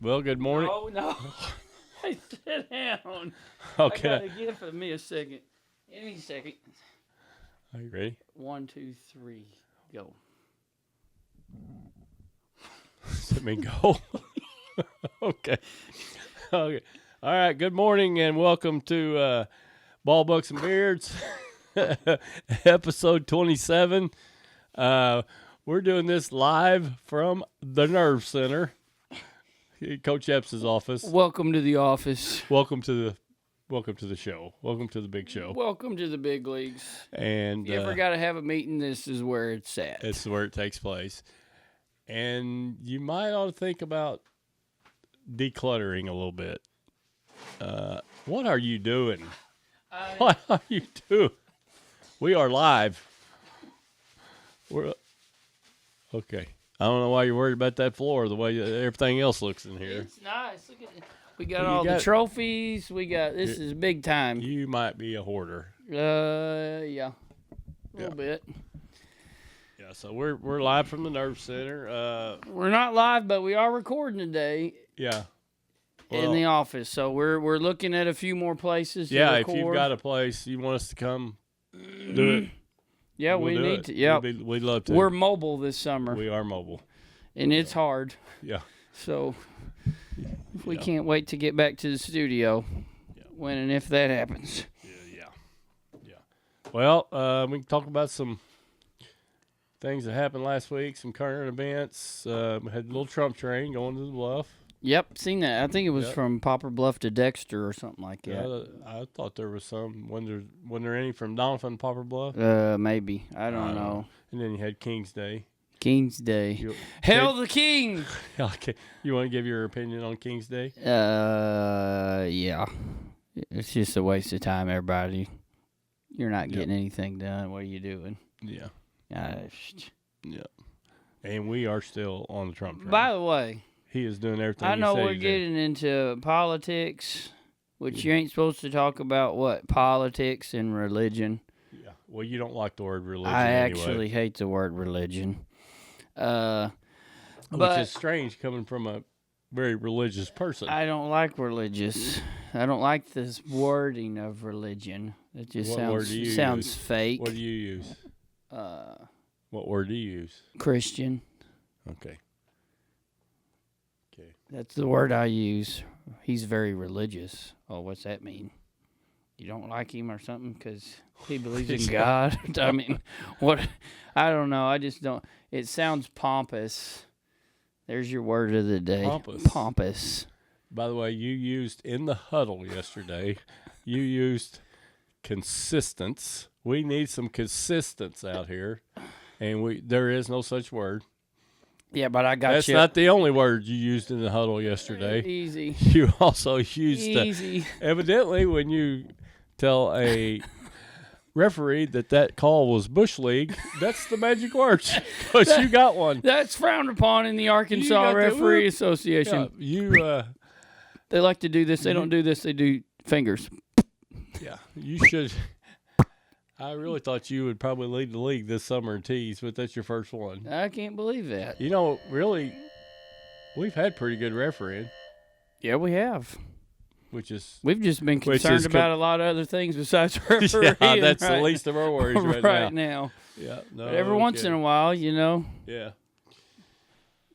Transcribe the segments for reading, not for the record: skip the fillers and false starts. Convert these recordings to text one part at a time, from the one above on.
Well, good morning. Oh, no. Hey, sit down. Okay. I got a gift for me a second. Give me a second. Are you ready? 1, 2, 3, go. Let me go. Okay. Okay. All right. Good morning and welcome to Ball Bucks and Beards, episode 27. We're doing this live from the Nerve Center, Coach Epps' office. Welcome to the office. Welcome to the show. Welcome to the big show. Welcome to the big leagues. And If you ever got to have a meeting, this is where it's at. It's where it takes place. And you might ought to think about decluttering a little bit. What are you doing? What are you doing? We are live. We're okay. I don't know why you're worried about that floor, the way everything else looks in here. It's nice. Look at it. We got the trophies. This is big time. You might be a hoarder. Yeah. A little bit. Yeah, so we're live from the Nerve Center. We're not live, but we are recording today. Yeah. In the office, so we're looking at a few more places. Yeah, to if record. you've got a place you want us to come do it. Yeah, we need to. Yeah, we'd love to. We're mobile this summer. We are mobile, and it's hard. Yeah. So we can't wait to get back to the studio when and if that happens. Yeah. Well, we can talk about some things that happened last week, some current events. We had a little Trump train going to the Bluff. Yep, seen that. I think it was from Poplar Bluff to Dexter or something like that. Yeah, I thought there was some. Wasn't there any from Doniphan to Poplar Bluff? Maybe. I don't know. And then you had King's Day. King's Day. Hail the King! Okay. You want to give your opinion on King's Day? Yeah. It's just a waste of time, everybody. You're not getting anything done. What are you doing? Yeah. Yeah. And we are still on the Trump train. By the way, he is doing everything. I know we're getting into politics, which you ain't supposed to talk about. What? Politics and religion. Yeah. Well, you don't like the word religion. I anyway. actually hate the word religion. Which is strange coming from a very religious person. I don't like religious. I don't like this wording of religion. It just sounds fake. What do you use? What word do you use? Christian. Okay. That's the word I use. He's very religious. Oh, what's that mean? You don't like him or something because he believes in God? I mean, what? I don't know. I just don't. It sounds pompous. There's your word of the day. Pompous. By the way, you used in the huddle yesterday, you used consistence. We need some consistence out here, and there is no such word. Yeah, but I got That's not the only word you used in the huddle yesterday. Easy. You also used easy. Evidently, when you tell a referee that call was Bush League, that's the magic words because you got one. That's frowned upon in the Arkansas Referee Association. Yeah, they like to do this. They don't do this. They do fingers. Yeah, you should. I really thought you would probably lead the league this summer in tees, but that's your first one. I can't believe that. You know, really, we've had pretty good refereeing. Yeah, we have. We've just been concerned about a lot of other things besides refereeing. Yeah, that's the least of our worries right now. Yeah, no. But every once in a while, you know. Yeah.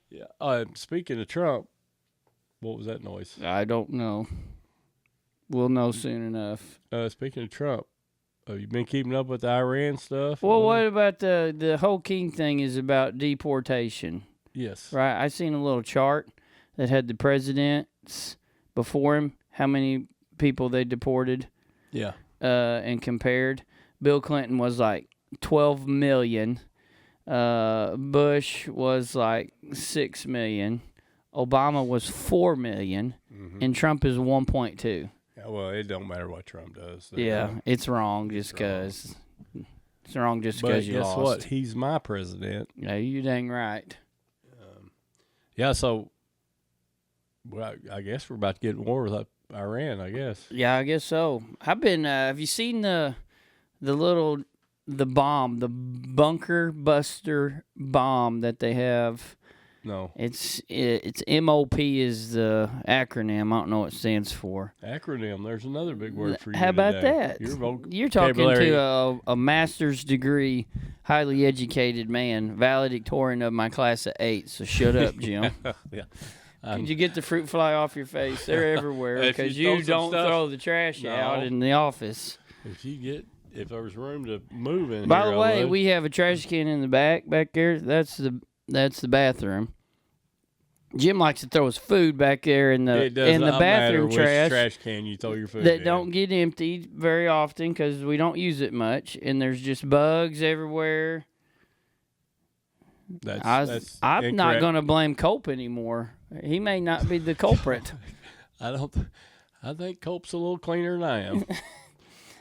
Yeah. Speaking of Trump, what was that noise? I don't know. We'll know soon enough. Speaking of Trump. Have you been keeping up with the Iran stuff? Well, what about the whole King thing is about deportation? Yes. Right? I seen a little chart that had the presidents before him, how many people they deported. Yeah. And compared. Bill Clinton was like 12 million. Bush was like 6 million. Obama was 4 million. Mm-hmm. And Trump is 1.2. Well, it don't matter what Trump does. It's wrong just because. It's wrong just because you lost. But guess what? He's my president. Yeah, you dang right. So I guess we're about to get in war with Iran, I guess. Yeah, I guess so. I've been. Have you seen the bunker buster bomb that they have No. It's MOP is the acronym. I don't know what it stands for. Acronym. There's another big word for you How about today. that? You're talking to a master's degree, highly educated man, valedictorian of my class of 8. So shut up, Jim. Yeah. Did you get the fruit fly off your face? They're everywhere because you don't throw the trash out in the office. If there was room to move in By here, the way, we have a trash can in the back there. That's the bathroom. Jim likes to throw his food back there in the bathroom which trash can you throw your food that in. don't get emptied very often because we don't use it much, and there's just bugs everywhere. I'm not going to blame Cope anymore. He may not be the culprit. I think Cope's a little cleaner than I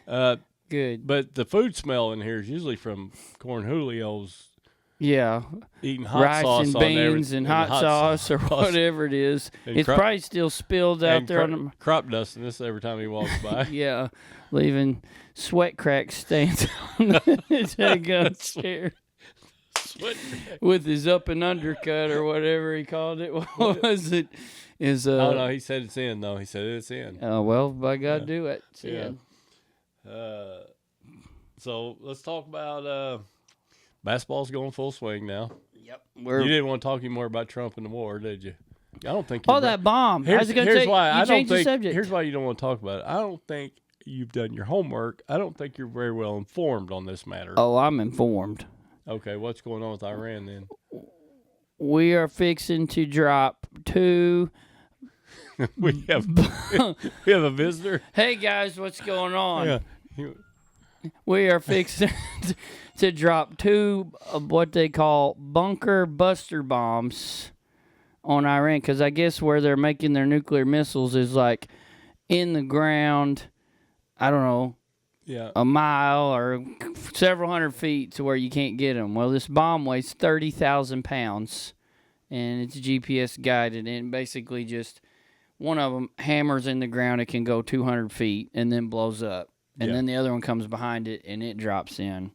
am. Good. But the food smell in here is usually from Corn Julio's. Yeah. Eating hot rice sauce and beans and hot sauce or whatever it is. It's probably still spilled out there on the crop dusting this every time he walks by. Yeah. Leaving sweat crack stains on the daggone chair. With his up and undercut or whatever he called it. What was it? Oh, no, he said it's in, though. He said it's in. Oh, well, by God, do it. It's in. So let's talk about basketball's going full swing now. Yep. You didn't want to talk anymore about Trump and the war, did you? I don't think. That bomb. Here's why I don't think. Here's why you don't want to talk about it. I don't think you've done your homework. I don't think you're very well informed on this matter. Oh, I'm informed. Okay, what's going on with Iran then? We are fixing to drop 2. we have a visitor. Hey guys, what's going on? Yeah. We are fixing to drop 2 of what they call bunker buster bombs on Iran, because I guess where they're making their nuclear missiles is like in the ground. I don't know. Yeah. A mile or several hundred feet to where you can't get them. Well, this bomb weighs 30,000 pounds, and it's GPS guided, and basically just one of them hammers in the ground. It can go 200 feet and then blows up, and then the other one comes behind it, and it drops in.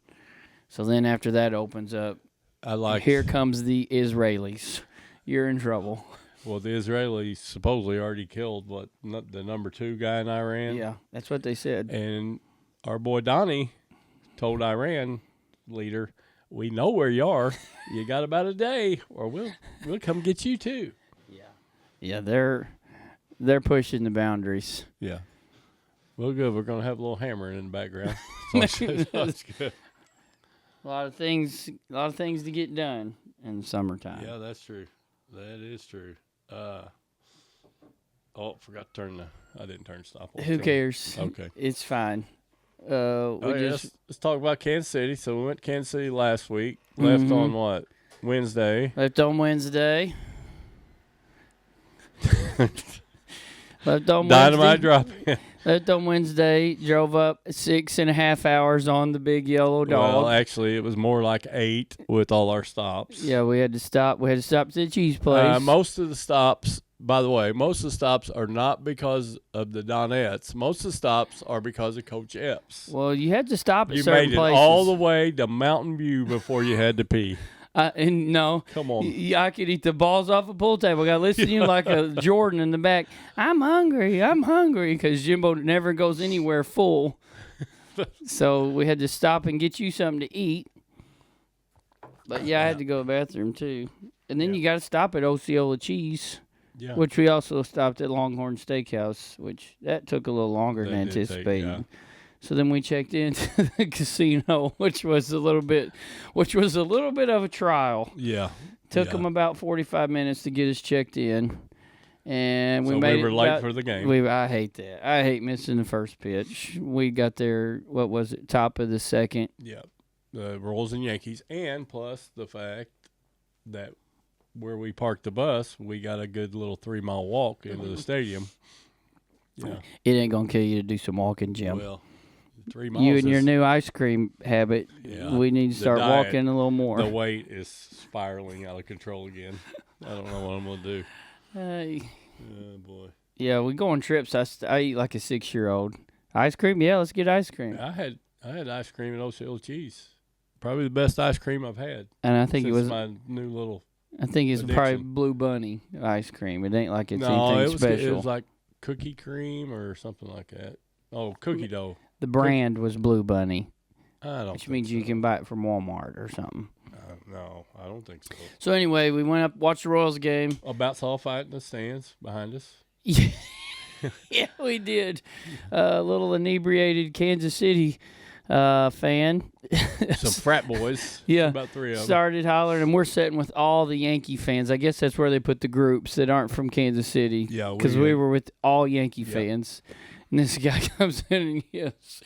So then after that opens up, here comes the Israelis. You're in trouble. Well, the Israelis supposedly already killed, the number 2 guy in Iran? Yeah, that's what they said. And our boy Donnie told Iran leader, "We know where you are. You got about a day, or we'll come get you too." Yeah, they're pushing the boundaries. Yeah. Well, good. We're gonna have a little hammering in the background. That's good. A lot of things to get done in the summertime. Yeah, that's true. That is true. Forgot to turn I didn't turn stop on. Who cares? Okay. It's fine. Let's talk about Kansas City. So we went to Kansas City last week. Left on what? Wednesday. Left on Wednesday. Dynamite drop in. Left on Wednesday. Drove up 6.5 hours on the big yellow dog. Well, actually, it was more like 8 with all our stops. Yeah, we had to stop. We had to stop to the cheese place. Most of the stops, by the way, are not because of the Donettes. Most of the stops are because of Coach Epps. Well, you had to stop at certain places. You made it all the way to Mountain View before you had to pee. And no, come on. I could eat the balls off a pool table. I got to listen to you like a Jordan in the back. I'm hungry, because Jimbo never goes anywhere full. So we had to stop and get you something to eat. But I had to go to the bathroom too. And then you got to stop at Osceola Cheese, which we also stopped at Longhorn Steakhouse, which that took a little longer than anticipated. So then we checked into the casino, which was a little bit of a trial. Yeah. Took them about 45 minutes to get us checked in. And we were late for the game. I hate that. I hate missing the first pitch. We got there, top of the second. Yeah. The Royals and Yankees, and plus the fact that where we parked the bus, we got a good little 3-mile walk into the stadium. Yeah. It ain't going to kill you to do some walking, Jim. Well, 3 miles. You and your new ice cream habit, we need to start walking a little more. The weight is spiraling out of control again. I don't know what I'm going to do. Oh, boy. Yeah, we go on trips. I eat like a 6-year-old. Ice cream? Yeah, let's get ice cream. I had ice cream at Osceola Cheese. Probably the best ice cream I've had. And I think it was my new little I think it's addiction. probably Blue Bunny ice cream. It ain't like it's No, anything it was special. It was like cookie cream or something like that. Oh, cookie dough. The brand was Blue Bunny, I don't. which means you can buy it from Walmart or something. No, I don't think so. So anyway, we went up, watched the Royals game. About saw a fight in the stands behind us. Yeah, we did. A little inebriated Kansas City fan. Some frat boys. Yeah. About 3 of them. Started hollering, and we're sitting with all the Yankee fans. I guess that's where they put the groups that aren't from Kansas City. Yeah, because we were with all Yankee fans. And this guy comes in and yells.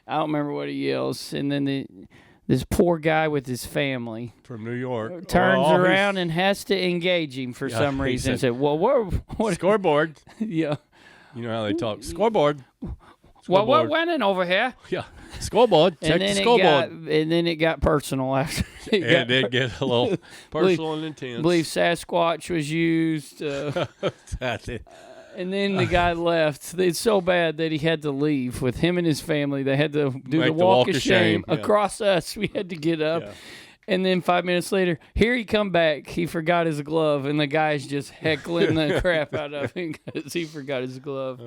I don't remember what he yells. And then this poor guy with his family from New York turns around and has to engage him for some reason. And said, "Well, what scoreboard?" Yeah. You know how they talk. Scoreboard. Well, we're winning over here. Yeah. Scoreboard. Check the scoreboard. And then it got personal after. It did get a little personal and intense. I believe Sasquatch was used. That's it. And then the guy left. It's so bad that he had to leave with him and his family. They had to do the walk of shame across us. We had to get up. Yeah. And then 5 minutes later, here he come back. He forgot his glove, and the guy's just heckling the crap out of him because he forgot his glove.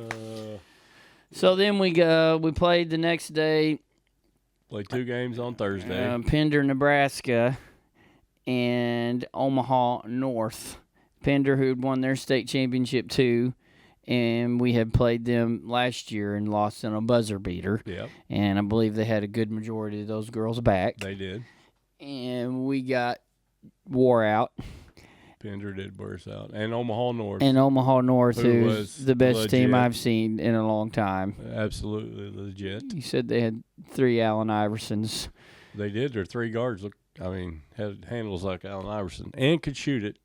So then we played the next day. Played 2 games on Thursday. Pender, Nebraska, and Omaha North. Pender, who had won their state championship too, and we had played them last year and lost in a buzzer beater. Yep. And I believe they had a good majority of those girls back. They did. And we got wore out. Pender did wear us out. And Omaha North. And Omaha North, who's the best legit. team I've seen in a long time. Absolutely legit. You said they had 3 Allen Iversons. They did. Their 3 guards had handles like Allen Iverson and could shoot it.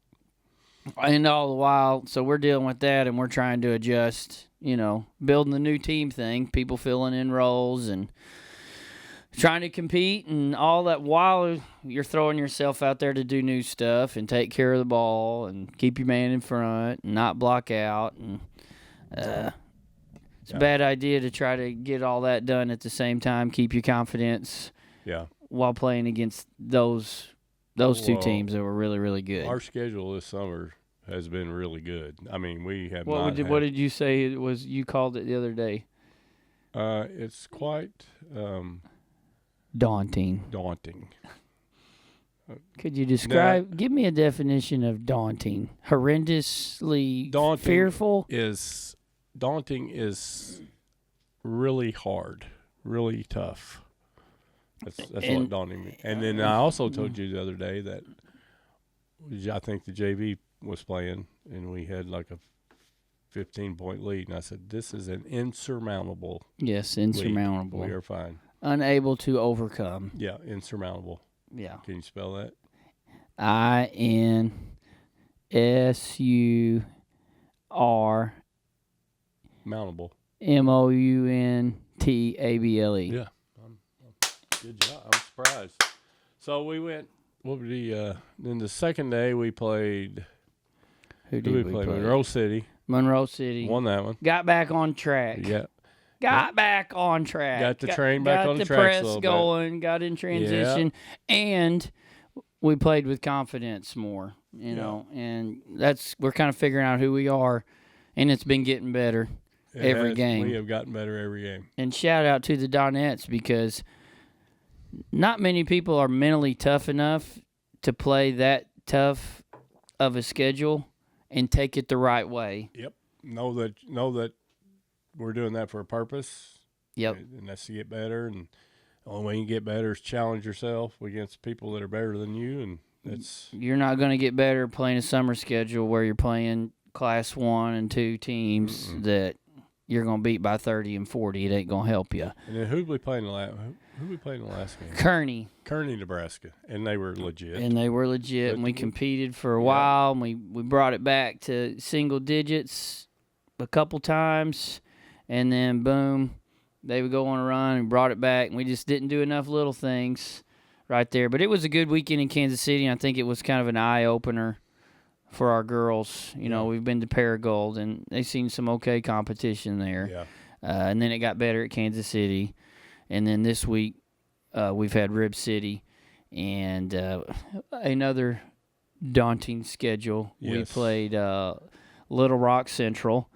And all the while, so we're dealing with that, and we're trying to adjust, building the new team thing, people filling in roles and trying to compete and all that while you're throwing yourself out there to do new stuff and take care of the ball and keep your man in front and not block out. And it's a bad idea to try to get all that done at the same time, keep your confidence while playing against those 2 teams that were really, really good. Our schedule this summer has been really good. I mean, we have what did you say it was? You called it the other day. It's quite daunting. Could you describe? Give me a definition of daunting. Horrendously fearful. Daunting is really hard, really tough. That's what daunting means. And then I also told you the other day that I think the JV was playing, and we had like a 15-point lead. And I said, this is an insurmountable Yes, insurmountable. Lead. We are fine. Unable to overcome. Yeah, insurmountable. Yeah. Can you spell that? INSUR Mountable. MOUNTABLE. Yeah. Good job. I'm surprised. So we went. Then the second day we played. Who did we play? Monroe City. Monroe City. Won that one. Got back on track. Yeah. Got back on track. Got the train back on the track. Got the press going. Got in transition. Yeah. And we played with confidence more, know. And we're kind of figuring out who we are. And it's been getting better every game. We have gotten better every game. And shout out to the Donettes because not many people are mentally tough enough to play that tough of a schedule and take it the right way. Yep. Know that we're doing that for a purpose. Yep. And that's to get better. And the only way you get better is challenge yourself against people that are better than you. And you're not going to get better playing a summer schedule where you're playing Class 1 and 2 teams that you're going to beat by 30 and 40. It ain't going to help you. And then who did we play in the last game? Kearney, Nebraska. And they were legit. And we competed for a while, and we brought it back to single digits a couple times. And then, boom, they would go on a run and brought it back. And we just didn't do enough little things right there. But it was a good weekend in Kansas City, and I think it was kind of an eye-opener for our girls. We've been to Paragould, and they've seen some okay competition there. Yeah. And then it got better at Kansas City. And then this week we've had Rib City and another daunting schedule. Yes. We played Little Rock Central,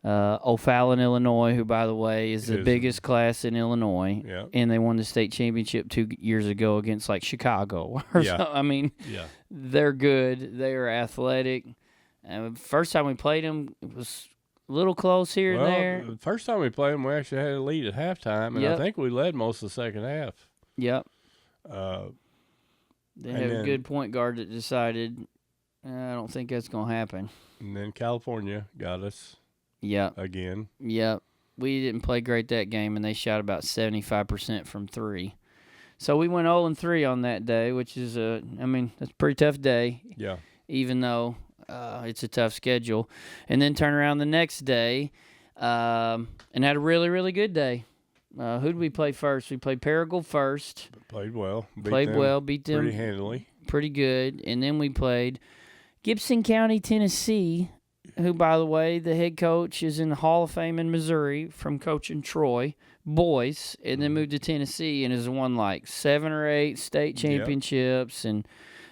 O'Fallon, Illinois, who, by the way, is the biggest class in Illinois. Yeah. And they won the state championship 2 years ago against, like, Chicago. Or Yeah. I mean, they're good. They are athletic. First time we played them, it was a little close here and there. The first time we played them, we actually had a lead at halftime, and I think we led most of the second half. Yep. And They have a good point guard that decided, I don't think that's going to happen. And then California got us. Yep. Again. Yep. We didn't play great that game, and they shot about 75% from 3. So we went 0-3 on that day, which is that's a pretty tough day. Yeah. Even though it's a tough schedule. And then turn around the next day and had a really, really good day. Who did we play first? We played Paragould first. Played well. Beat them pretty handily. Pretty good. And then we played Gibson County, Tennessee, who, by the way, the head coach is in the Hall of Fame in Missouri from coaching Troy boys, and then moved to Tennessee and has won like 7 or 8 state championships. And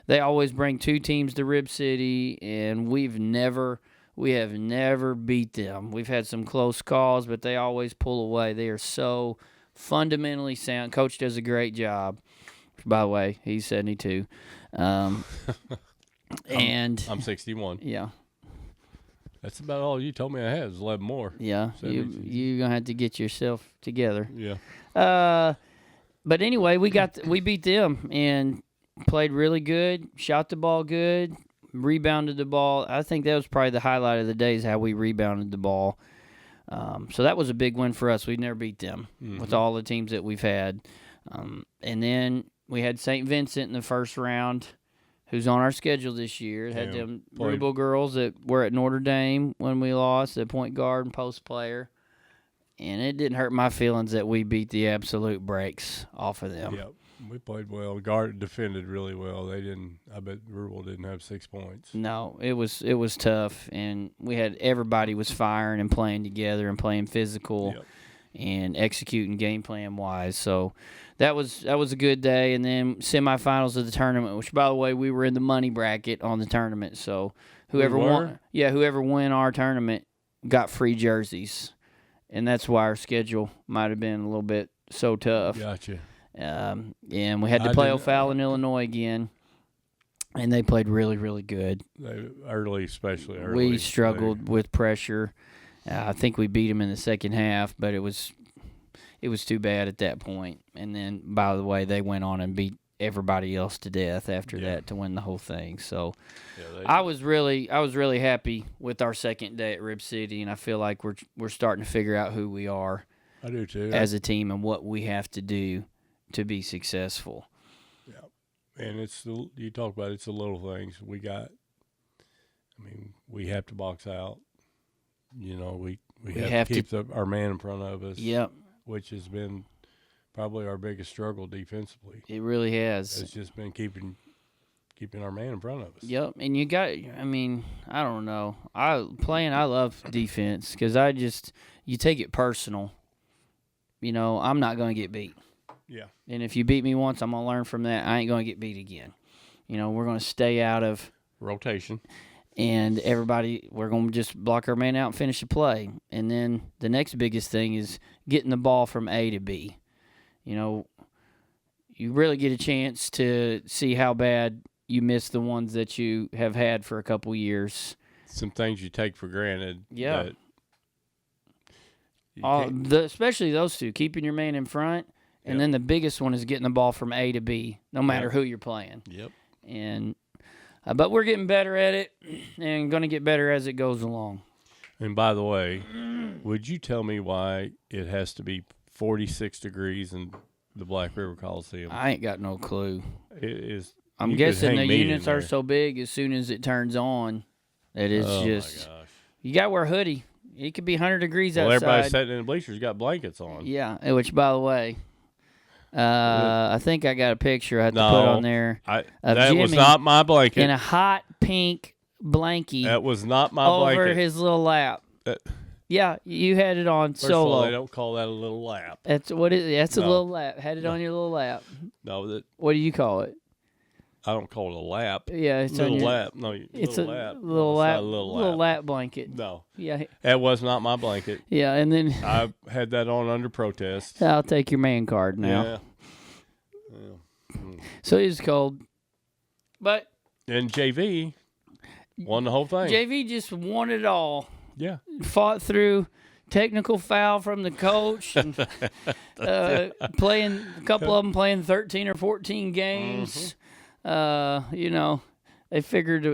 they always bring 2 teams to Rib City, and we have never beat them. We've had some close calls, but they always pull away. They are so fundamentally sound. Coach does a great job. By the way, he's 72. And I'm 61. Yeah. That's about all you told me I had was 11 more. Yeah. You're going to have to get yourself together. Yeah. But anyway, we beat them and played really good, shot the ball good, rebounded the ball. I think that was probably the highlight of the day is how we rebounded the ball. So that was a big win for us. We've never beat them with all the teams that we've had. And then we had St. Vincent in the first round, who's on our schedule this year. Had them Rubel girls that were at Notre Dame when we lost, the point guard and post player. And it didn't hurt my feelings that we beat the absolute brakes off of them. Yep. We played well. Guard defended really well. I bet Rubel didn't have 6 points. No, it was tough, and everybody was firing and playing together and playing physical and executing game plan wise. So that was a good day. And then semifinals of the tournament, which, by the way, we were in the money bracket on the tournament. So whoever won our tournament got free jerseys, and that's why our schedule might have been a little bit so tough. Gotcha. And we had to play O'Fallon, Illinois again, and they played really, really good. Especially early. We struggled with pressure. I think we beat them in the second half, but it was too bad at that point. And then, by the way, they went on and beat everybody else to death after that to win the whole thing. So I was really happy with our second day at Rib City, and I feel like we're starting to figure out who we are. I do too. As a team and what we have to do to be successful. Yeah. And you talk about it's the little things. We have to box out. We have to keep our man in front of us. Yep. Which has been probably our biggest struggle defensively. It really has. It's just been keeping our man in front of us. Yep. And I don't know. I love defense because you take it personal. I'm not going to get beat. Yeah. And if you beat me once, I'm going to learn from that. I ain't going to get beat again. We're going to stay out of rotation. And we're going to just block our man out and finish the play. And then the next biggest thing is getting the ball from A to B. You really get a chance to see how bad you miss the ones that you have had for a couple years. Some things you take for granted. Yeah. Especially those two, keeping your man in front. And then the biggest one is getting the ball from A to B, no matter who you're playing. Yep. And but we're getting better at it and going to get better as it goes along. And by the way, would you tell me why it has to be 46 degrees in the Black River Coliseum? I ain't got no clue. It is. I'm guessing the units are so big as soon as it turns on that it's just. My gosh. You got to wear a hoodie. It could be 100 degrees outside. Everybody sitting in the bleachers got blankets on. Yeah, which, by the way, I think I got a picture I have to put on there. That was not my blanket. In a hot pink blankie. That was not my blanket. Over his little lap. Yeah, you had it on First solo. Of all, they don't call that a little lap. That's what it is. That's a little lap. Had it on your little lap. No, what do you call it? I don't call it a lap. Yeah, it's little on your, lap. No, it's little a lap. little No, it's lap, not a little little lap. lap blanket. No, Yeah, that was not my blanket. yeah, and then I had that on under protest. I'll take your man card now. Yeah. So it's cold, but And JV won the whole thing. JV just won it all. Yeah. Fought through technical foul from the coach and playing a couple of them playing 13 or 14 games. You know, they figured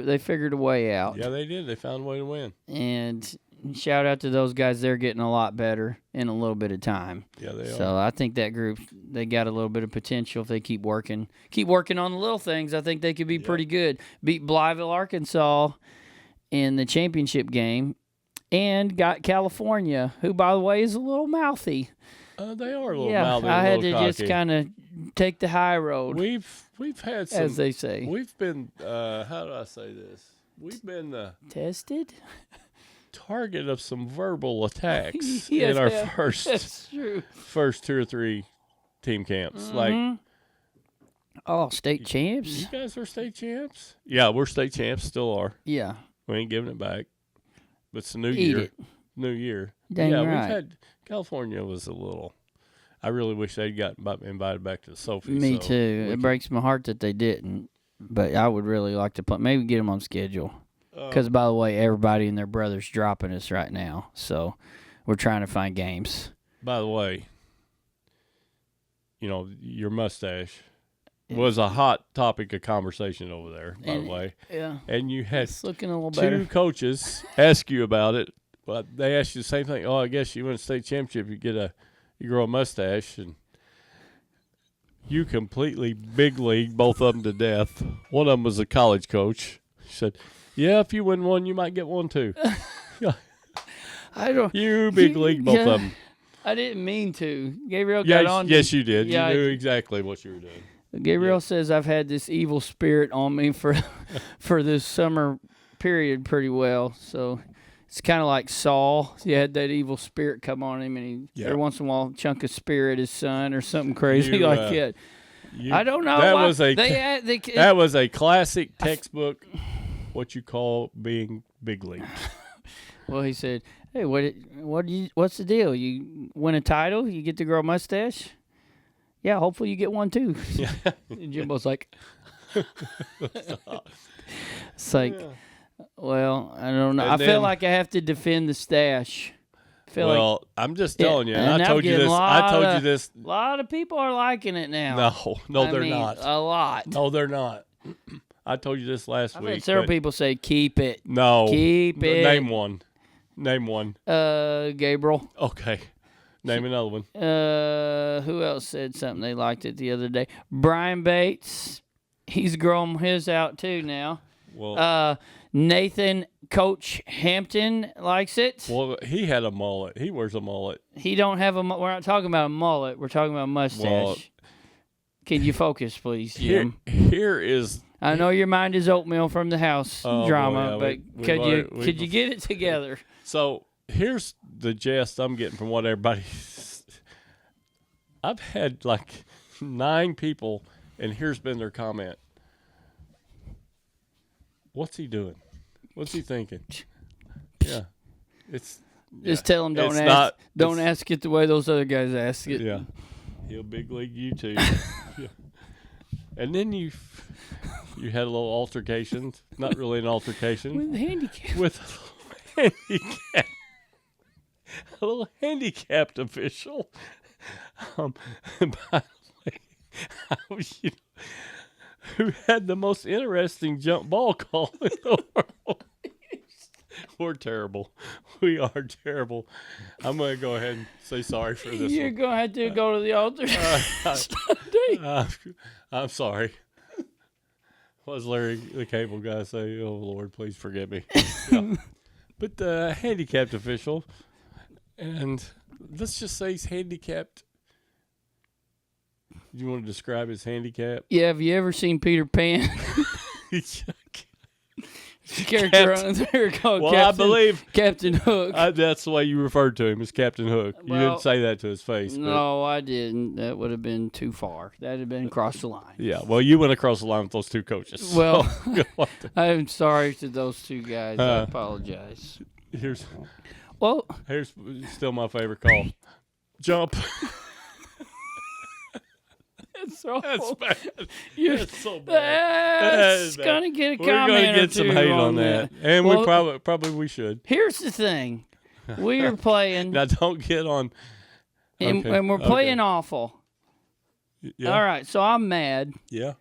a way out. Yeah, they did. They found a way to win. And shout out to those guys. They're getting a lot better in a little bit of time. Yeah, they are. So I think that group, they got a little bit of potential if they keep working on the little things. I think they could be pretty good. Beat Blytheville, Arkansas in the championship game, and got California, who, by the way, is a little mouthy. They are a little Yeah, mouthy. I had to cocky. just kind of take the high road, We've had some, as they say. We've been how do I say this? We've been the Tested? target of some verbal attacks Yes, in our yeah, that's true. first 2 or 3 team camps. Like, Oh, state champs? you guys are state champs? Yeah, we're state champs. Still are. Yeah. We ain't giving it back. But it's a new Eat year. it. New year. Dang yeah, right. we've had California was a little. I really wish they'd gotten invited back to the Sophie. Me so too. It breaks my heart that they didn't. But I would really like to maybe get them on schedule. Because, by the way, everybody and their brother's dropping us right now. So we're trying to find games. By the way, you know, your mustache was a hot topic of conversation over there, by the way. Yeah. And you had It's looking a little 2 better. coaches ask you about it, but they asked you the same thing. Oh, I guess you win a state championship, you grow a mustache, and you completely big league both of them to death. One of them was a college coach. He said, "Yeah, if you win one, you might get one too." I don't. You big league both of them. I didn't mean to. Gabriel got on. Yes, you did. Yeah, you knew exactly what you were doing. Gabriel says I've had this evil spirit on me for this summer period pretty well. So it's kind of like Saul. He had that evil spirit come on him, and every once in a while, chunk of spirit his son or something crazy like that. I don't know. That was a classic textbook. What you call being big league. Well, he said, "Hey, what's the deal? You win a title, you get to grow a mustache? Yeah, hopefully you get one too." And Jimbo's like, "It's like, well, I don't know. I feel like I have to defend the stash." I'm just telling you, and and I I'm told you getting this. A lot of people are liking it now. No, I they're mean, not. A lot. No, they're not. I told you this last I've week. had several people say, "Keep it." No. Keep it. Name one. Gabriel. Okay. Name another one. Who else said something they liked it the other day? Brian Bates. He's growing his out too now. Well, Nathan Coach Hampton likes it. well, he had a mullet. He wears a mullet. He don't have a. We're not talking about a mullet. We're talking about a mustache. Well, Can you focus, please, Jim? Here is. I know your mind is oatmeal from the house drama, boy, but could you get it together? So here's the gist I'm getting from what everybody. I've had like 9 people, and here's been their comment. What's he doing? What's he thinking? Yeah, Just tell him don't ask it the way those other guys ask it. Yeah, he'll big league you too. Yeah. And then you had a little altercation. Not really an altercation. With the handicap. With a little handicapped official. By the way, who had the most interesting jump ball call in the world. We're terrible. We are terrible. I'm going to go ahead and say sorry for this You're one. going to have to go to the altar. I'm sorry. What does Larry, the cable guy, say? Oh, Lord, please forgive me. Yeah. But the handicapped official, and let's just say he's handicapped. Do you want to describe his handicap? Yeah, have you ever seen Peter Pan? character on there called Well, Captain, I believe Captain Hook. that's the way you referred to him, as Captain Hook. You Well, didn't say that to his face. No, I didn't. That would have been too far. That would have been across the line. Yeah, well, you went across the line with those two coaches. Well, So, I'm sorry to those two guys. I apologize. here's Well, still my favorite call. Jump. it's awful. That's bad. You're, That's so bad. That's gonna get a We're comment gonna get or some two hate on that, and Well, we probably we should. Here's the thing: we are playing, Now don't get on. and, Okay, and we're playing okay. awful. Yeah, All right, so I'm mad, yeah.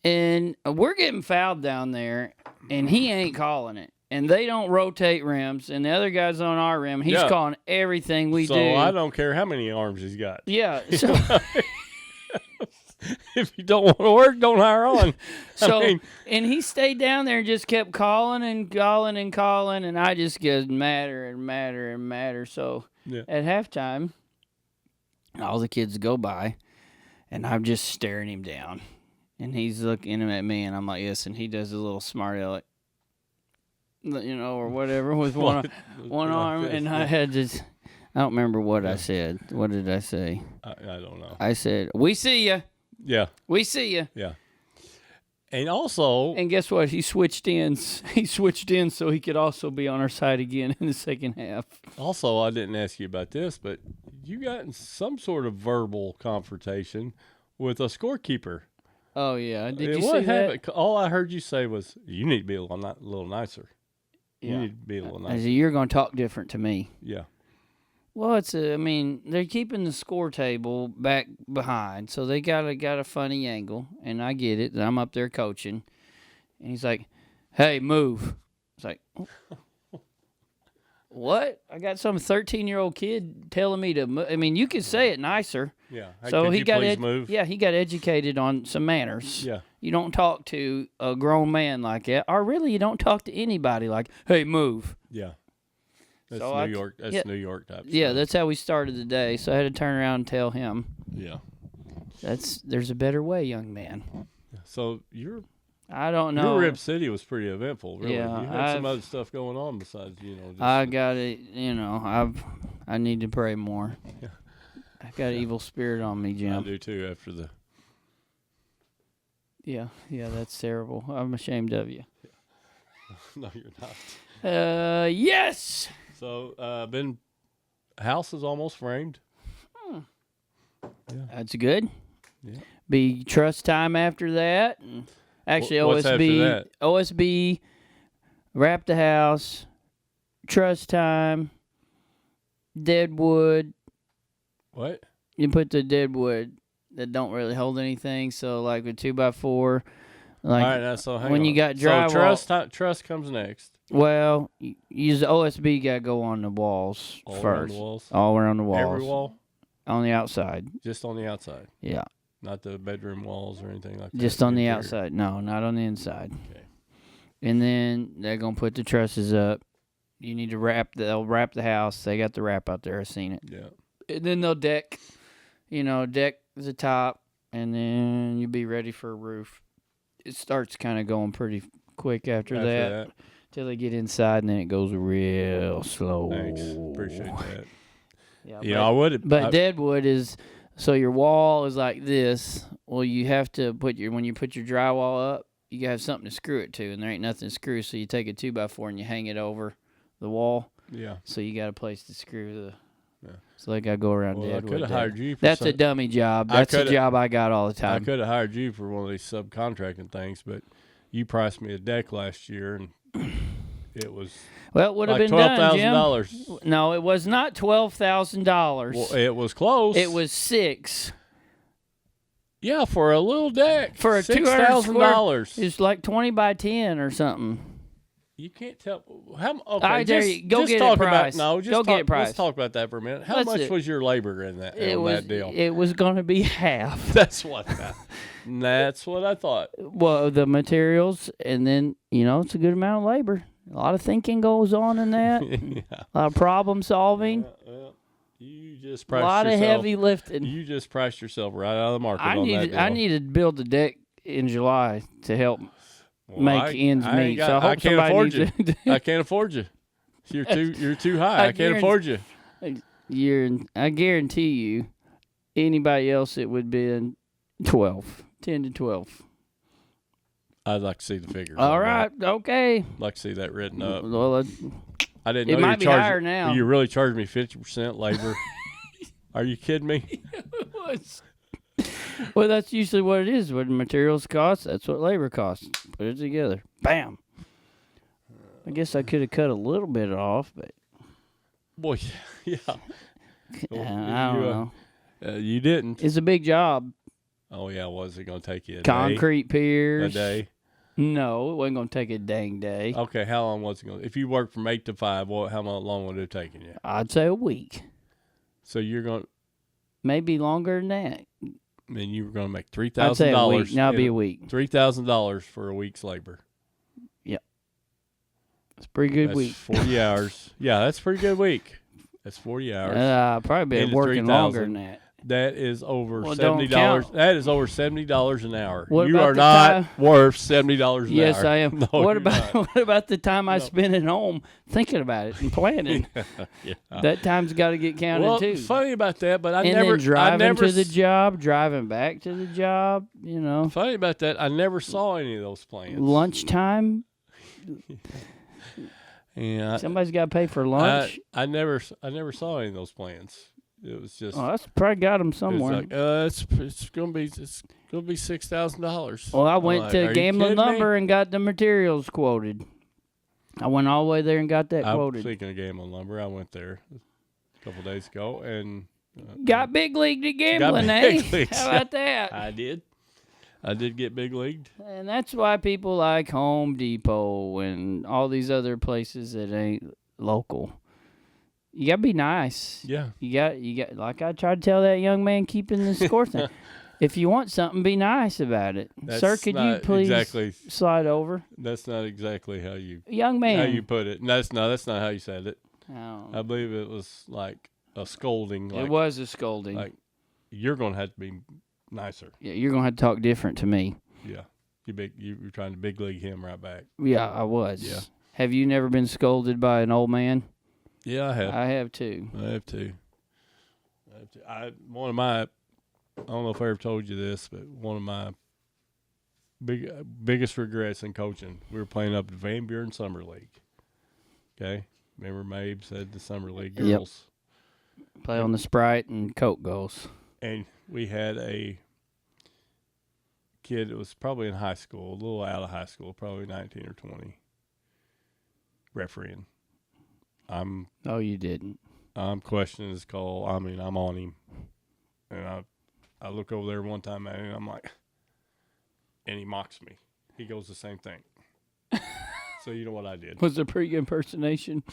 and we're getting fouled down there, and he ain't calling it. And they don't rotate rims, and the other guy's on our rim. He's Yeah. calling everything we So do. I don't care how many arms he's got. Yeah. So, If you don't want to work, don't hire on. so I mean, and he stayed down there and just kept calling and calling and calling, and I just get madder and madder and madder. So yeah. at halftime, all the kids go by, and I'm just staring him down, and he's looking at me, and I'm like, yes, and he does a little smart aleck, or whatever with one arm, and I had to. I don't remember what I said. What did I say? I don't know. I said, "We see you. Yeah, We see you." yeah. And also, And guess what? He switched ends. He switched in so he could also be on our side again in the second half. I didn't ask you about this, but you got in some sort of verbal confrontation with a scorekeeper. Oh yeah, did And you what see that? happened? All I heard you say was, "You need to be a little nicer. You Yeah. need to be a little I nicer." said, "You're going to talk different to me." Yeah, Well, they're keeping the score table back behind, so they got a funny angle, and I get it. I'm up there coaching, and he's like, "Hey, move." It's like, what? I got some 13-year-old kid telling me to move. I mean, you could say it nicer. yeah. Hey, So could he you got please move. Yeah, he got educated on some manners. Yeah. You don't talk to a grown man like that, or really, you don't talk to anybody like, "Hey, move." Yeah. That's So New York. That's yeah. New York type. Yeah, stuff. that's how we started the day. So I had to turn around and tell him, Yeah. there's a better way, young man. So your I don't know. your Rib City was pretty eventful, really. Yeah, You had some I've- other stuff going on besides, just I got it. I need to pray more. Yeah. I got an evil spirit on me, I Jim. do too after the. Yeah, that's terrible. I'm ashamed of you. No, you're not. Yes. So, house is almost framed. That's good. Yeah. Be trust time after that. And actually, What's after that? OSB, wrap the house, trust time, deadwood. What? You put the deadwood that don't really hold anything. So like with 2x4, like All right, now, so hang when on. you got drywall. So trust comes next. Well, use the OSB got to go on the walls All around first. the walls. All around the walls. Every wall, On the outside. just on the outside, Yeah. not the bedroom walls or anything like that. Just on the interior. outside. No, not on the inside. Okay. And then they're going to put the trusses up. You need to they'll wrap the house. They got the wrap out there. I've seen it. Yeah. And then they'll deck the top, and then you'll be ready for a roof. It starts kind of going pretty quick after that. Till they get inside, and then it goes real slow. Thanks. Appreciate that. Yeah, I would. But deadwood is so your wall is like this. Well, you have to when you put your drywall up, you gotta have something to screw it to, and there ain't nothing to screw. So you take a 2x4 and you hang it over the wall. Yeah. So you got a place to screw the. Yeah. So they gotta go around Well, I deadwood. could have there. hired you. For That's some, a dummy job. I That's a coulda- job I got all the I time. could have hired you for one of these subcontracting things, but you priced me a deck last year, and it was Well, it would have like been done, Jim. $12,000. No, it was not $12,000. Well, it was close. It was $6,000 Yeah, for a little deck. for a 200 square. $6,000. It's like 20 by 10 or something. You can't tell. Okay, All right, there just, you go. just Get talk it priced. about no. Just Go talk, get it priced. Let's talk about that for a minute. How Let's much do- was your labor in that on that deal? It was going to be half. That's what. That's what I thought. Well, the materials, and then it's a good amount of labor. A lot of thinking goes on in that. Yeah. A lot of problem solving. Well, you just A priced lot of yourself. heavy lifting. You just priced yourself right out of the market on that deal. I need to build the deck in July to help Well, make ends I ain't meet. got- So I hope I can't somebody afford you. needs to- I can't afford you. You're too high. I can't afford you. I guarantee you, anybody else it would be 10 to 12. I'd like to see the figures. All on right, okay. that. I'd like to see that written up. Well, I didn't it know might be higher now. You really charged me 50% labor. Are you kidding me? Well, that's usually what it is. What materials cost, that's what labor costs. Put it together. Bam. I guess I could have cut a little bit off, but Boy, yeah. I don't know. You didn't. It's a big job. Oh yeah, was it going to take you Concrete piers. A day? No, it wasn't going to take a dang day. Okay, how long was it going? If you worked from 8 to 5, how long would it have taken you? I'd say a week. So you're going. Maybe longer than that. I mean, you were going to make I'd say a week. $3,000. Now it'd be a week. $3,000 for a week's labor. It's a pretty good That's week. 40 hours. Yeah, that's a pretty good week. That's 40 hours. Probably been Into working 3,000. longer than that. That is over don't $70. count. That is over $70 an hour. What You about are the not time- worth $70 an hour. Yes, I am. No, what you're about not. what about the time I spent at home thinking about it and planning? Yeah. That time's got to get counted Well, too. funny about that, but I and never then driving I never to the job, driving back to the job. You know, Funny about that, I never saw any of those plans. lunchtime. Yeah, Somebody's got to pay for lunch. I never saw any of those plans. It was just Oh, that's probably got them it was somewhere. like it's gonna be $6,000. Well, I I'm went like, to "Are you Gambling kidding me?" Lumber and got the materials quoted. I went all the way there and got that I'm quoted. speaking of Gambling Lumber, I went there a couple days ago and Got big leagued at gambling, eh? big leagues. How about that? I did get big leagued. And that's why people like Home Depot and all these other places that ain't local. You gotta be nice. Yeah. You got. Like I tried to tell that young man keeping the score thing. If you want something, be nice about it. That's Sir, could you not please exactly slide over? That's not exactly how you Young man. put it. That's not how you said it. Oh. I believe it was like a scolding. Like, It was a scolding. like you're gonna have to be nicer. Yeah, you're gonna have to talk different to me. Yeah. You're trying to big league him right back. Yeah, I was. Yeah. Have you never been scolded by an old man? Yeah, I have. I have too. I have to. One of my, I don't know if I ever told you this, but one of my biggest regrets in coaching, we were playing up at Van Buren Summer League. Okay, remember Mabe said the Summer League girls. Yep. Play on the Sprite and Coke goals. And we had a kid that was probably in high school, a little out of high school, probably 19 or 20, refereeing. Oh, you didn't. I'm questioning his call. I mean, I'm on him. And I look over there one time at him, and I'm like, and he mocks me. He goes the same thing. So you know what I did? Was it a pretty good impersonation?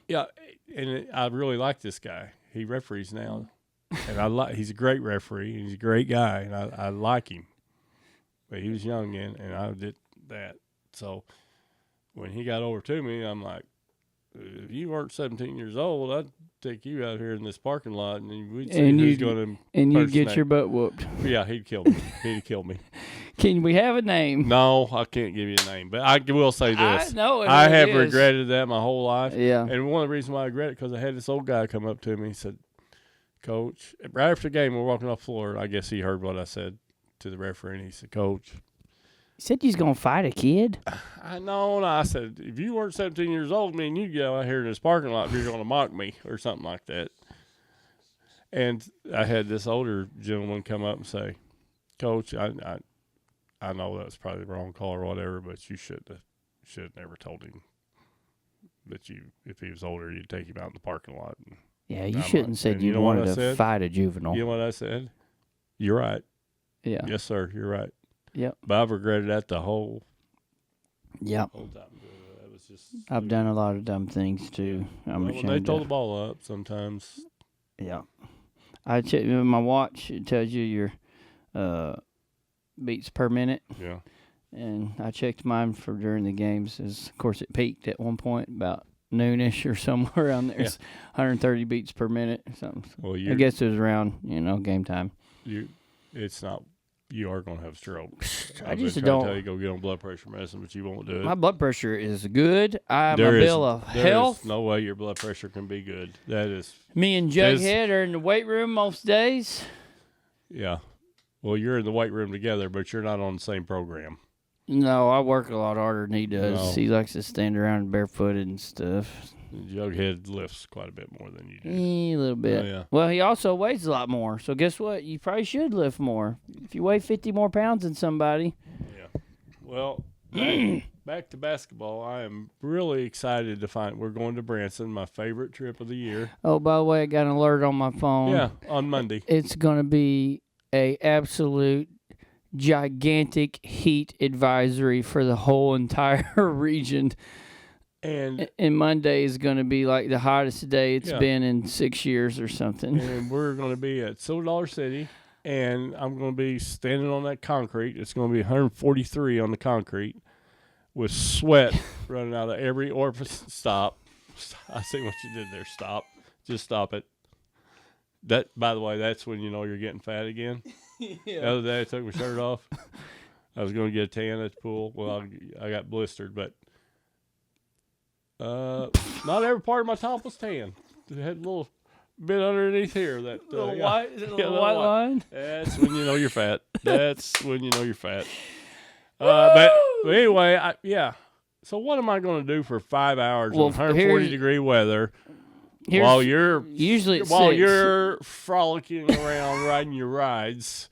Yeah, and I really like this guy. He referees now. And he's a great referee. And he's a great guy, and I like him. But he was young, and I did that. So when he got over to me, I'm like, if you weren't 17 years old, I'd take you out here in this parking lot, and we'd see who's going to. And you'd get your butt whooped. Yeah, he'd kill me. He'd kill me. Can we have a name? No, I can't give you a name, but I will say this. I know it I really have is. regretted that my whole life. Yeah. And one of the reasons why I regret it because I had this old guy come up to me. He said, "Coach," right after the game, we're walking off the floor. I guess he heard what I said to the referee, and he said, "Coach." You said you was going to fight a kid? I know. And I said, if you weren't 17 years old, me and you go out here in this parking lot, you're going to mock me or something like that. And I had this older gentleman come up and say, "Coach, I know that's probably the wrong call or whatever, but you should have never told him that if he was older, you'd take him out in the parking lot." And Yeah, you I'm shouldn't like, said and you know what wanted I to said? fight a juvenile. You know what I said? You're right. Yeah. Yes, sir. You're right. Yep. But I've regretted that the whole Yep. time. That was just. I've done a lot of dumb things too. I'm When ashamed they throw of. the ball up, sometimes. Yeah. I check my watch. It tells you your beats per minute, Yeah. and I checked mine for during the games. Of course, it peaked at one point about noonish or somewhere around there. It's 130 beats per minute or something. Well, I guess it was around game time. It's not. you are going to have a stroke. I I've just been trying don't. to tell you go get on blood pressure medicine, but you won't do it. My blood pressure is good. I'm There a is- bill of there health. is no way your blood pressure can be good. That is, Me and Jughead are in the weight room most days. yeah. Well, you're in the weight room together, but you're not on the same program. No, I work a lot harder than he does. No. He likes to stand around barefooted and stuff. Jughead lifts quite a bit more than you do. A little bit. Oh, yeah. Well, he also weighs a lot more. So guess what? You probably should lift more. If you weigh 50 more pounds than somebody. Yeah. Well, back to basketball. I am really excited to find we're going to Branson, my favorite trip of the year. Oh, by the way, I got an alert on my phone. Yeah, on Monday. It's going to be a absolute gigantic heat advisory for the whole entire region. And Monday is going to be like the hottest day it's Yeah. been in 6 years or something. and we're going to be at Silver Dollar City, and I'm going to be standing on that concrete. It's going to be 143 on the concrete with sweat running out of every orifice. Stop. I see what you did there. Stop. Just stop it. That, by the way, that's when you know you're getting fat again. The other day I took my shirt off. I was going to get a tan at the pool. Well, I got blistered, but not every part of my top was tan. It had a little bit underneath here. That Little yeah. white, is it a Yeah, little little white white. line? That's when you know you're fat. That's when you know you're fat. But anyway, yeah. So what am I going to do for 5 hours Well, in 140-degree weather while you're usually it's while 6. you're frolicking around riding your rides?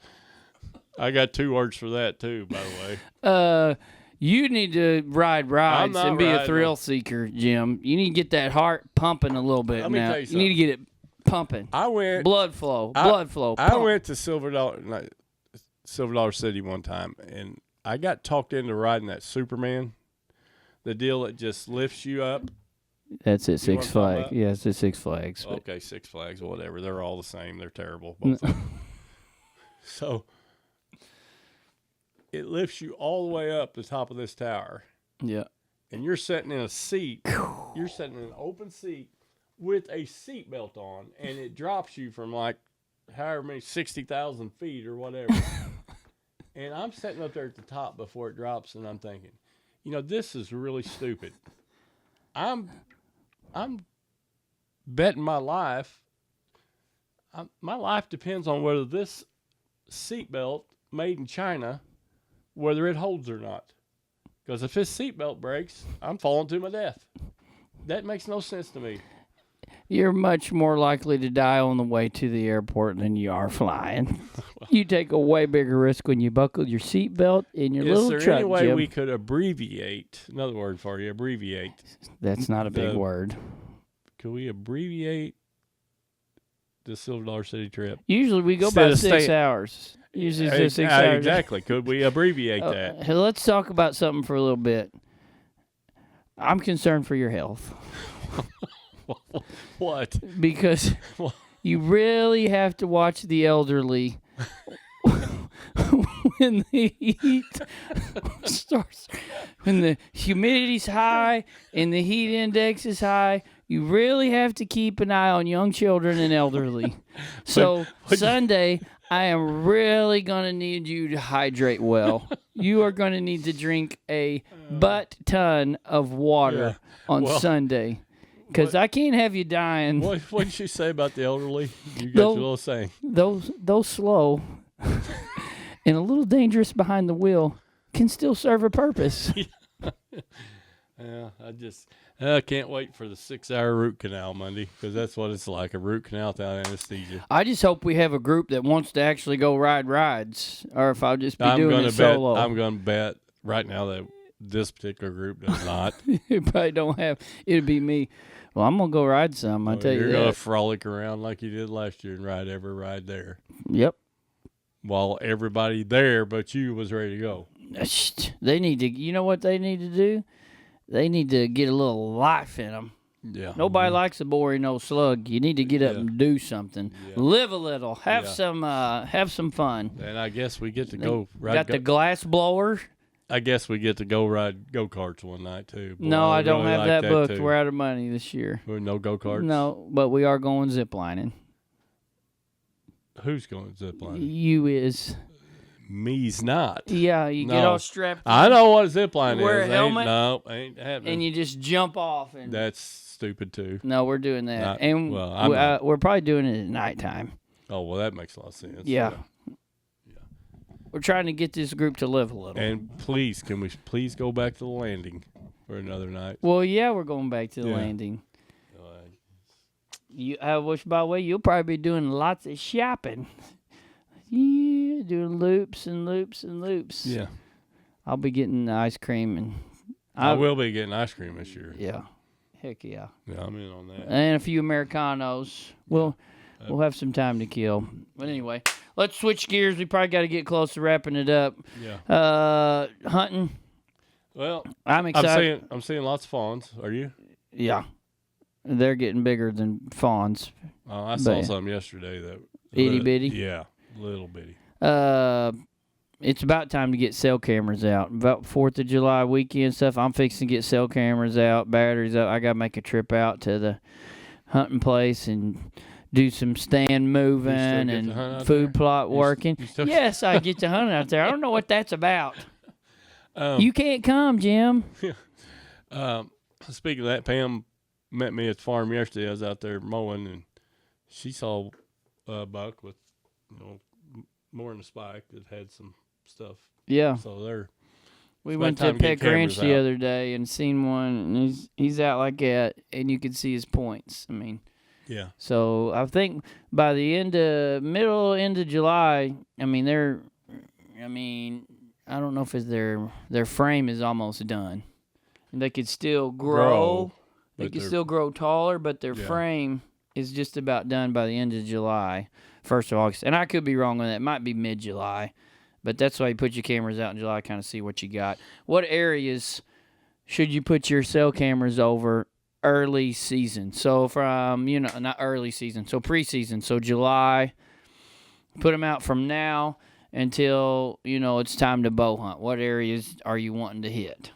I got 2 words for that too, by the way. You need to ride rides not and be a riding thrill them. seeker, Jim. You need to get that heart pumping a little bit Let me now. tell you You need to get it pumping. I went. Blood flow. I pump. went to Silver Dollar City one time, and I got talked into riding that Superman, the deal that just lifts you up. That's at You know Six what I'm talking Flags. Yeah, it's at Six Flags. but- Okay, Six Flags, whatever. They're all the same. They're terrible. Both of them. So it lifts you all the way up the top of this tower, Yeah. and you're sitting in a seat. You're sitting in an open seat with a seat belt on, and it drops you from like however many 60,000 feet or whatever. And I'm sitting up there at the top before it drops, and I'm thinking, you know, this is really stupid. I'm betting my life. My life depends on whether this seatbelt made in China, whether it holds or not. Because if this seatbelt breaks, I'm falling to my death. That makes no sense to me. You're much more likely to die on the way to the airport than you are flying. You take a way bigger risk when you buckle your seatbelt in your Is little there truck, any way Jim. we could abbreviate? Another word for you, abbreviate. That's not a big word. Could we abbreviate the Silver Dollar City trip? Usually we go Instead by of 6 staying- hours. Usually it's 6 hours. Exactly. Could we abbreviate that? Hey, let's talk about something for a little bit. I'm concerned for your health What? because What? you really have to watch the elderly when the heat starts, when the humidity's high and the heat index is high. You really have to keep an eye on young children and elderly. So Sunday, I am really going to need you to hydrate well. You are going to need to drink a butt ton of water on Sunday. Because I can't have you dying. What did you say about the elderly? You got Those- your little saying. Those slow and a little dangerous behind the wheel can still serve a purpose. Yeah, I can't wait for the 6-hour root canal Monday because that's what it's like, a root canal without anesthesia. I just hope we have a group that wants to actually go ride rides, or if I'll just be doing it bet. solo. I'm going to bet right now that this particular group does not. You probably don't have. It'd be me. Well, I'm gonna go ride some. I tell you You're that. going to frolic around like you did last year and ride every ride there. Yep. While everybody there but you was ready to go. They need to. You know what they need to do? They need to get a little life in them. Yeah. Nobody likes a boring old slug. You need to get up Yeah. and do something. Yeah. Live a little. Have Yeah. some fun. And I guess we get to They go ride. Got the glass blower. I guess we get to go ride go-karts one night too. Boy, No, I don't really have like that booked. too. We're out of money this year. No go-karts? No, but we are going ziplining. Who's going ziplining? You is. Me's not. Yeah, you get No. all strapped. I know what a zip line You wear is. a helmet? Ain't happening. And you just jump off. And That's stupid too. no, we're doing that. Not- and well, I'm not. we're probably doing it at nighttime. Oh well, that makes a lot of sense. Yeah. We're trying to get this group to live a little. And please, can we please go back to the landing for another night? Well, yeah, we're going back to the Yeah. landing. Which, by the way, you'll probably be doing lots of shopping. Yeah, doing loops and loops and loops. Yeah. I'll be getting the ice cream and I will be getting ice cream this year. Yeah, heck yeah. Yeah, I'm in on that. And a few Americanos. We'll have some time to kill. But anyway, let's switch gears. We probably got to get close to wrapping it up. Yeah. Hunting. Well, I'm excited. I'm seeing lots of fawns. Are you? Yeah. They're getting bigger than fawns. I saw some yesterday that itty bitty. Yeah, little bitty. It's about time to get cell cameras out. About 4th of July weekend stuff. I'm fixing to get cell cameras out, batteries up. I got to make a trip out to the hunting place and do some stand moving and food plot working. Yes, I get to hunt out there. I don't know what that's about. You can't come, Jim. Speaking of that, Pam met me at the farm yesterday. I was out there mowing, and she saw a buck with, more in the spike that had some stuff. Yeah. So we went to Peck Ranch the other day and seen one, and he's out like that, and you could see his points. I mean, yeah. So I think by the end of July, I don't know if it's their frame is almost done. And they could still grow. They could still grow taller, but their frame is just about done by the end of July, 1st of August. And I could be wrong on that. It might be mid-July. But that's why you put your cameras out in July, kind of see what you got. What areas should you put your cell cameras over early season? So from, not early season, so preseason. So July, put them out from now until, it's time to bow hunt. What areas are you wanting to hit?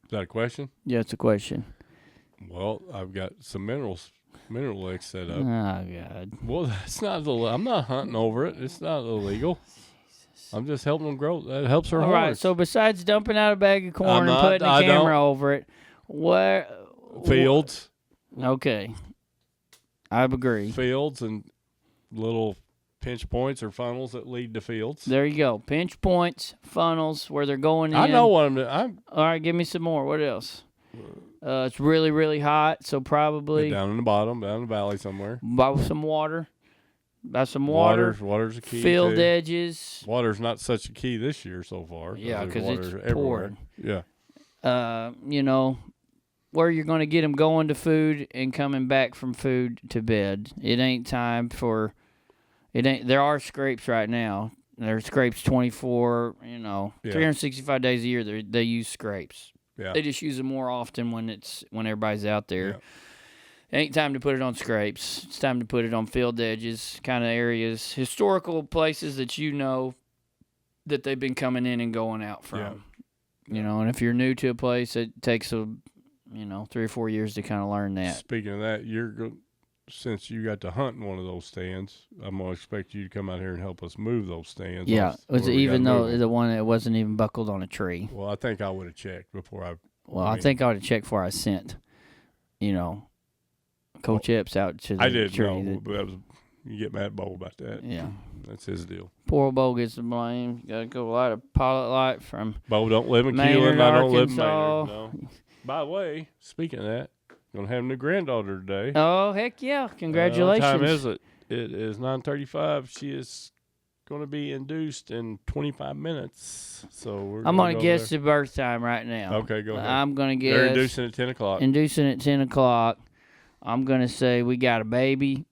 Is that a question? Yeah, it's a question. Well, I've got some mineral licks set up. Oh, God. Well, that's not I'm not hunting over it. It's not illegal. I'm just helping them grow. That helps her All horse. right, so besides dumping out a bag of corn and putting a camera over it, where... Fields. Okay. I agree. Fields and little pinch points or funnels that lead to fields. There you go. Pinch points, funnels, where they're going in. I know what I'm doing. All right, give me some more. What else? It's really, really hot, so probably... Down in the bottom, down in the valley somewhere. Buy some water. Buy some water. Water's a key. Field edges. Water's not such a key this year so far. Yeah, because it's everywhere. pouring. Yeah. Where you're going to get them going to food and coming back from food to bed. It ain't time for... There are scrapes right now. There's scrapes 24, 365 days a year. They use scrapes. Yeah. They just use them more often when everybody's out there. Yeah. It ain't time to put it on scrapes. It's time to put it on field edges, kind of areas, historical places that that they've been coming in and going out from. Yeah. And if you're new to a place, it takes 3 or 4 years to kind of learn that. Speaking of that, since you got to hunt in one of those stands, I'm going to expect you to come out here and help us move those stands. Yeah, even though the one that wasn't even buckled on a tree. Well, I think I would have checked before I... I think I would have checked before I sent, Coach Epps out to the tree. I didn't know, but you get mad at Bo about that. Yeah. That's his deal. Poor Bo gets the blame. Got to go light a pilot light from Bo don't live in Maynard, Keelan. I don't live in Arkansas. Maynard. No. By the way, speaking of that, going to have a new granddaughter today. Oh, heck yeah. Congratulations. What time is it? It is 9:35. She is going to be induced in 25 minutes. So I'm going to guess the birth time right now. Okay, go ahead. I'm going to guess. They're inducing at 10 o'clock. Inducing at 10 o'clock. I'm going to say we got a baby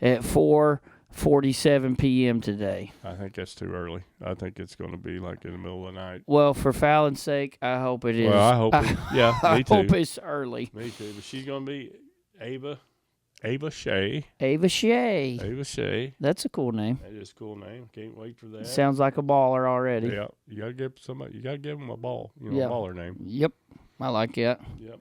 at 4:47 p.m. today. I think that's too early. I think it's going to be like in the middle of the night. Well, for Fallon's sake, I hope it is. Well, I hope me too. I hope it's early. Me too. But she's going to be Ava Shea. Ava Shea. Ava Shea. That's a cool name. That is a cool name. Can't wait for that. Sounds like a baller already. Yeah. You got to give somebody. You got to give them a ball. A baller name. Yep. I like that. Yep.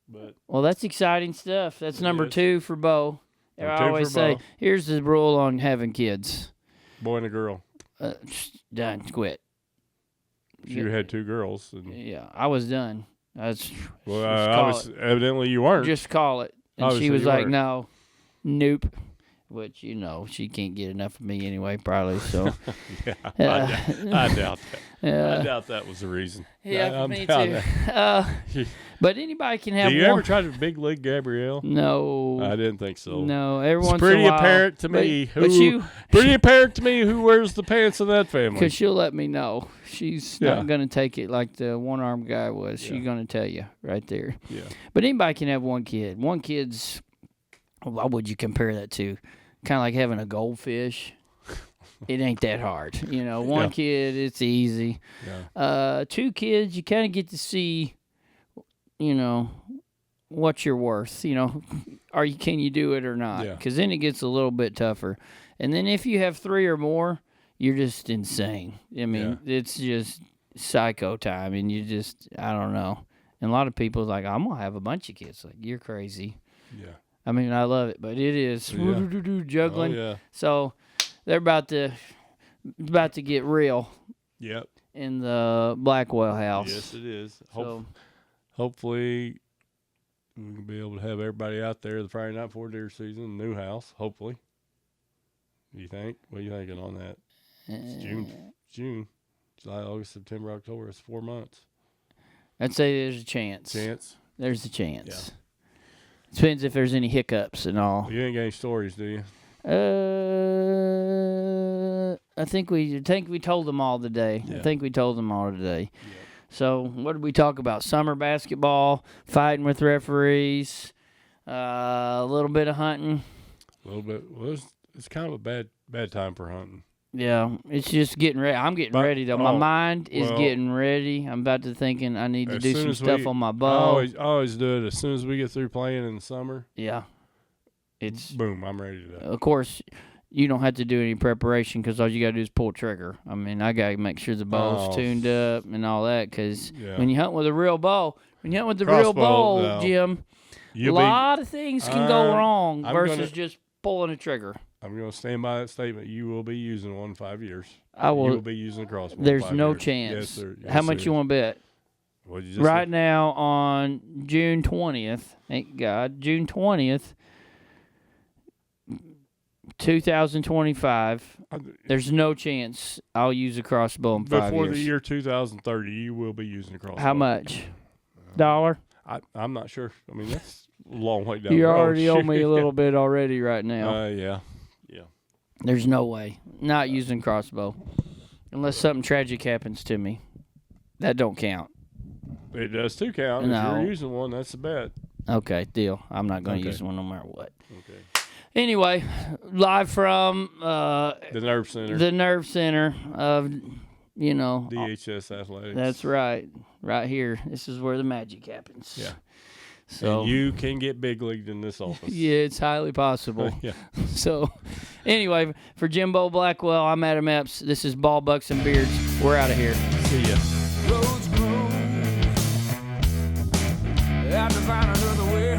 But well, that's exciting stuff. That's number 2 for Bo. I always say, here's the rule on having kids. Boy and a girl. Done. Quit. You had 2 girls. And yeah, I was done. Evidently you weren't. Just call it. And Obviously she was you like, weren't. no, nope. Which, she can't get enough of me anyway, probably. So, yeah, I doubt that. I doubt that was the reason. Yeah, me too. But anybody can have one. Do you ever try to big league Gabrielle? No. I didn't think so. No, every it's once pretty in a while. apparent to me Pretty apparent to me who wears the pants in that family. Because she'll let me know. She's not going to take it like the one-armed guy was. Yeah. She's going to tell you right there. Yeah. But anybody can have one kid. One kid's, what would you compare that to? Kind of like having a goldfish. It ain't that hard. One kid, it's easy. Yeah. 2 kids, you kind of get to see, what you're worth. Can you do it or not? Yeah. Because then it gets a little bit tougher. And then if you have 3 or more, you're just insane. I mean, it's just psycho time, and I don't know. And a lot of people are like, I'm gonna have a bunch of kids. Like, you're crazy. Yeah. I mean, I love it, but it is juggling. Oh, yeah. So they're about to get real. Yep. In the Blackwell house. Yes, it is. Hopefully, we can be able to have everybody out there the Friday night before deer season, new house. Hopefully. You think? What are you thinking on that? It's June, July, August, September, October. It's 4 months. I'd say there's a chance. There's a chance. Yeah. Depends if there's any hiccups and all. You ain't got any stories, do you? I think we told them all today. Yeah. I think we told them all today. Yeah. So what did we talk about? Summer basketball, fighting with referees, a little bit of hunting. A little bit. Well, it's kind of a bad time for hunting. Yeah, it's just getting ready. I'm getting ready, though. My mind is getting ready. I'm about to thinking I need to do some stuff on my bow. I always do it as soon as we get through playing in the summer. Yeah. Boom, I'm ready to do it. Of course, you don't have to do any preparation because all you got to do is pull trigger. I mean, I got to make sure the bow's tuned up and all that because when you hunt with a real bow, Jim, a lot of things can go wrong versus just pulling a trigger. I'm going to stand by that statement. You will be using one in 5 years. I will. You will be using a crossbow. There's no chance. Yes, sir. Yes, how much you want to bet? What'd you just right say? now on June 20th, thank God, June 20th, 2025, there's no chance I'll use a crossbow in 5 years. Before the year 2030, you will be using a crossbow. How much? $1? I'm not sure. I mean, that's a long way down You the road. already owe me a little bit already right now. Yeah. There's no way. Not using crossbow. Unless something tragic happens to me. That don't count. It does too count. No. If you're using one, that's a bet. Okay, deal. I'm not going to use one no matter what. Okay. Anyway, live from the Nerve Center. The Nerve Center of, DHS Athletics. That's right. Right here. This is where the magic happens. Yeah. So and you can get big leagued in this office. Yeah, it's highly possible. Yeah. So, anyway, for Jimbo Blackwell, I'm Adam Epps. This is Ball, Bucks, and Beards. We're out of here. See ya. Roads grow. I have to find another way